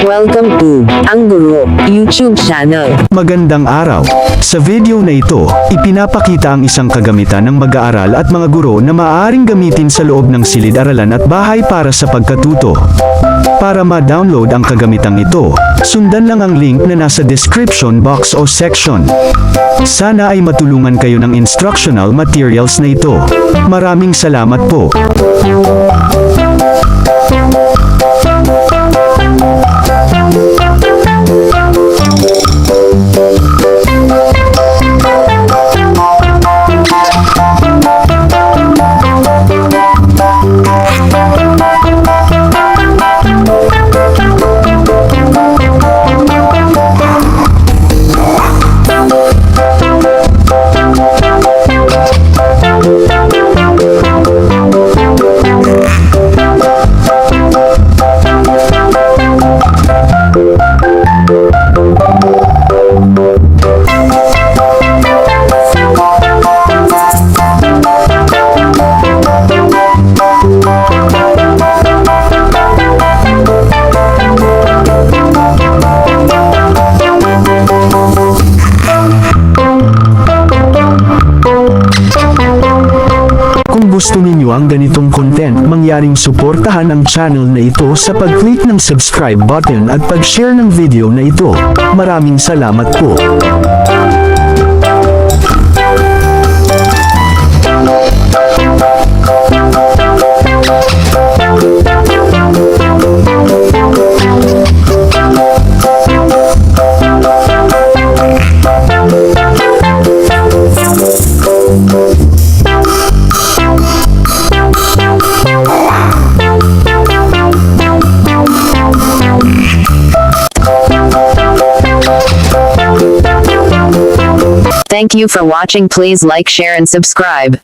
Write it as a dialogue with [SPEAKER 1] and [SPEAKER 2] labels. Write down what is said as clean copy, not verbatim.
[SPEAKER 1] Welcome to Ang Guro YouTube channel.
[SPEAKER 2] Magandang araw. Sa video na ito, ipinapakita ang isang kagamitan ng mag-aaral at mga guro na maaaring gamitin sa loob ng silid-aralan at bahay para sa pagkatuto. Para ma-download ang kagamitang ito, sundan lang ang link na nasa description box o section. Sana ay matulungan kayo ng instructional materials na ito. Maraming salamat po. Kung gusto ninyo ang ganitong content, mangyaring suportahan ang channel na ito sa pag-click ng subscribe button at pag-share ng video na ito. Maraming salamat po.
[SPEAKER 1] Thank you for watching. Please like, share and subscribe.